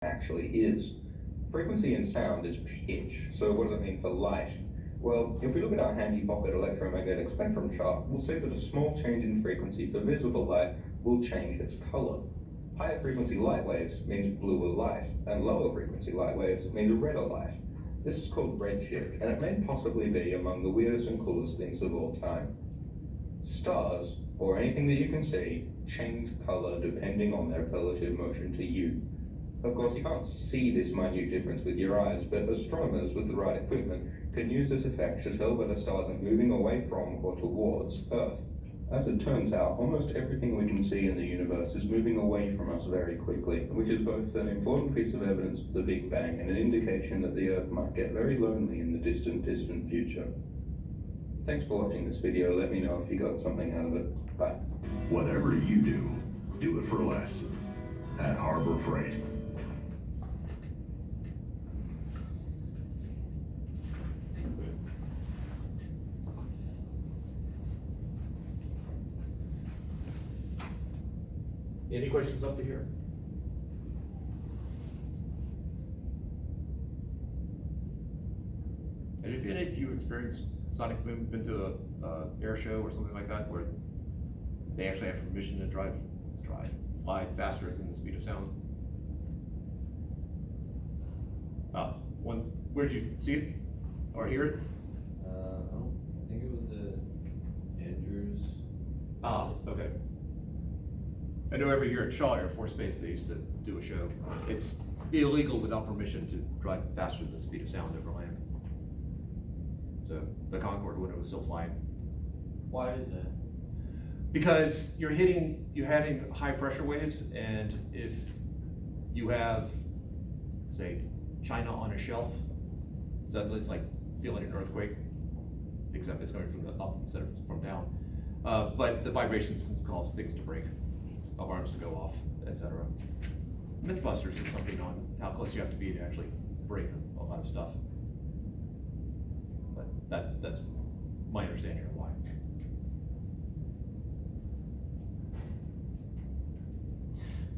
actually is. Frequency in sound is pitch, so what does it mean for light? Well, if we look at our handy pocket electromagnetic spectrum chart, we'll see that a small change in frequency for visible light will change its color. Higher frequency light waves means bluer light, and lower frequency light waves means redder light. This is called redshift, and it may possibly be among the weirdest and coolest things of all time. Stars, or anything that you can see, change color depending on their relative motion to you. Of course, you can't see this minute difference with your eyes, but astronomers with the right equipment can use this effect to tell whether stars are moving away from or towards Earth. As it turns out, almost everything we can see in the universe is moving away from us very quickly, which is both an important piece of evidence for the Big Bang and an indication that the Earth might get very lonely in the distant future. Thanks for watching this video. Let me know if you got something out of it. Bye. Whatever you do it for less at Harbor Freight. Any questions up to here? And if any of you experienced Sonic Boom, been to a air show or something like that, where they actually have permission to fly faster than the speed of sound? Where'd you see it or hear it? I think it was Andrews. Okay. I know every year at Shaw Air Force Base they used to do a show. It's illegal without permission to drive faster than the speed of sound over land. So the Concorde, when it was still flying. Why is that? Because you're hitting high pressure waves, and if you have, say, China on a shelf, so it's like feeling an earthquake, except it's coming from the up instead of from down. But the vibrations can cause things to break, alarms to go off, etc. Mythbusters did something on how close you have to be to actually break a lot of stuff. But that's my understanding of why.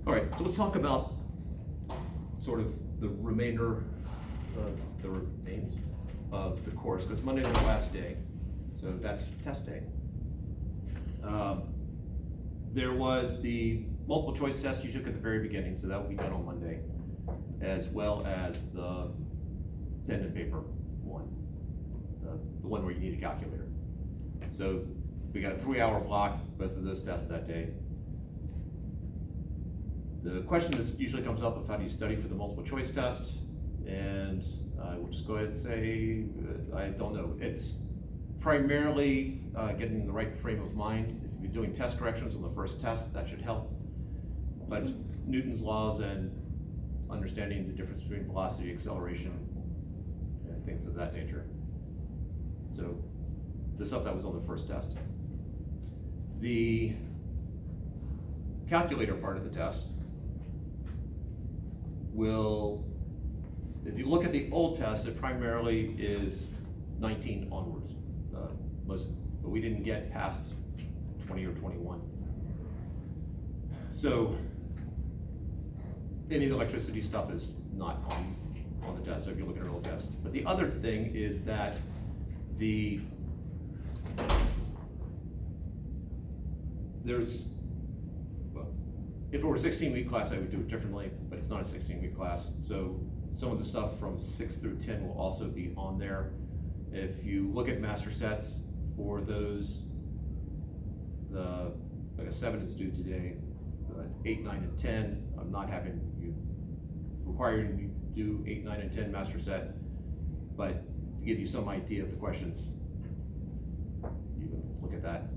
All right, so let's talk about sort of the remains of the course, because Monday's the last day, so that's test day. There was the multiple choice test you took at the very beginning, so that will be done on Monday, as well as the pen and paper one, the one where you need a calculator. So we got a 3-hour block, both of those tests that day. The question that usually comes up of how do you study for the multiple choice test, and I will just go ahead and say, I don't know. It's primarily getting in the right frame of mind. If you're doing test corrections on the first test, that should help. But it's Newton's laws and understanding the difference between velocity, acceleration, and things of that nature. So the stuff that was on the first test. The calculator part of the test will, if you look at the old test, it primarily is 19 onwards, but we didn't get past 20 or 21. So any of the electricity stuff is not on the test, so if you look at an old test. But the other thing is that if it were a 16-week class, I would do it differently, but it's not a 16-week class. So some of the stuff from 6 through 10 will also be on there. If you look at master sets for those, like a 7 is due today, 8, 9, and 10, I'm not requiring you to do 8, 9, and 10 master set, but to give you some idea of the questions, you can look at that.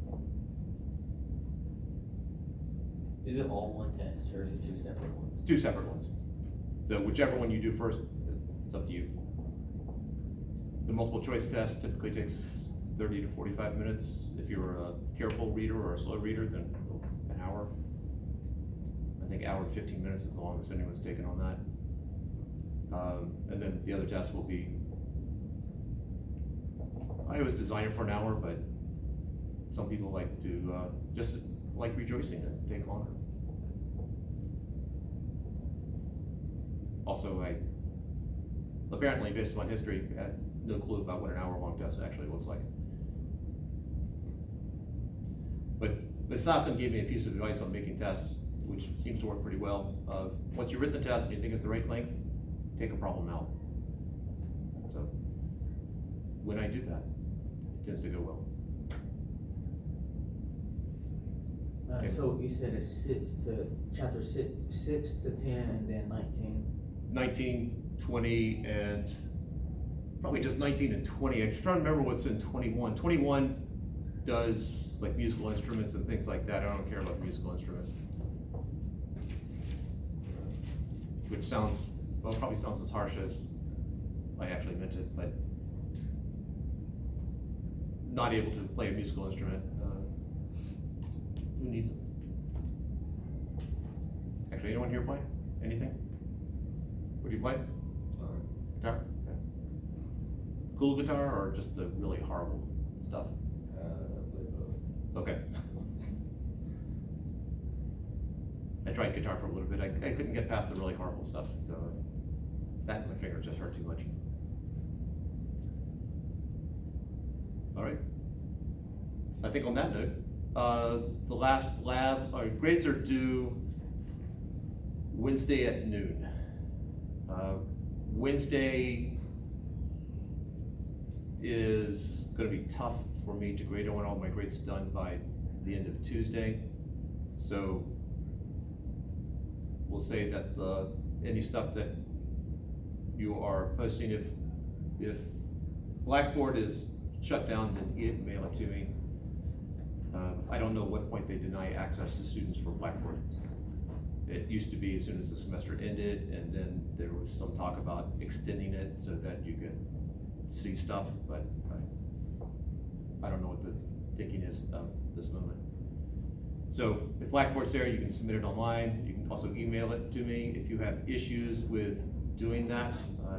Is it all one test, or is it two separate ones? Two separate ones. So whichever one you do first, it's up to you. The multiple choice test typically takes 30 to 45 minutes. If you're a careful reader or a slow reader, then an hour. I think hour and 15 minutes is the longest anyone's taken on that. And then the other test will be, I always design it for an hour, but some people like to just like rejoicing and take longer. Also, I apparently, based on history, had no clue about what an hour-long test actually looks like. But Ms. Sasson gave me a piece of advice on making tests, which seems to work pretty well. Once you've written the test and you think it's the right length, take a problem out. So when I do that, it tends to go well. Okay. So you said it's chapter 6 to 10 and then 19. 19, 20, and probably just 19 and 20. I'm trying to remember what's in 21. 21 does like musical instruments and things like that. I don't care about musical instruments. Which sounds, well, probably sounds as harsh as I actually meant it, but not able to play a musical instrument. Who needs them? Actually, anyone here play anything? What do you play? Guitar? Okay. Cool guitar or just the really horrible stuff? Okay. I tried guitar for a little bit. I couldn't get past the really horrible stuff, so that and my fingers just hurt too much. All right. I think on that note, the last lab, our grades are due Wednesday at noon. Wednesday is gonna be tough for me to grade. I want all my grades done by the end of Tuesday. So we'll say that any stuff that you are posting, if Blackboard is shut down, then email it to me. I don't know what point they deny access to students for Blackboard. It used to be as soon as the semester ended, and then there was some talk about extending it so that you could see stuff, but I don't know what the thinking is of this moment. So if Blackboard's there, you can submit it online. You can also email it to me. If you have issues with doing that,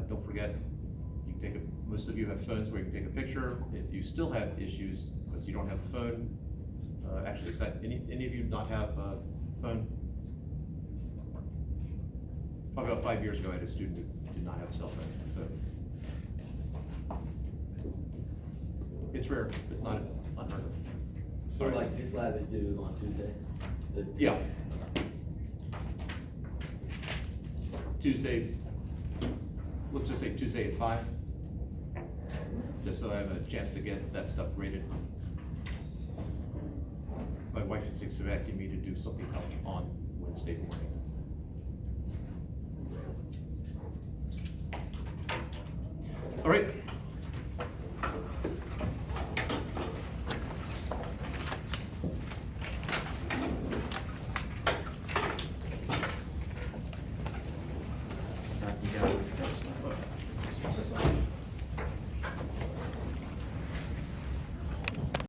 don't forget, you can take most of you have phones where you can take a picture. If you still have issues because you don't have a phone, actually, is that any of you not have a phone? Probably about 5 years ago, I had a student who did not have a cell phone, so. It's rare, but not unheard of. So like this lab is due on Tuesday? Yeah. Tuesday, let's just say Tuesday at 5. Just so I have a chance to get that stuff graded. My wife is expecting me to do something else on Wednesday morning. All right. Let's drop this off.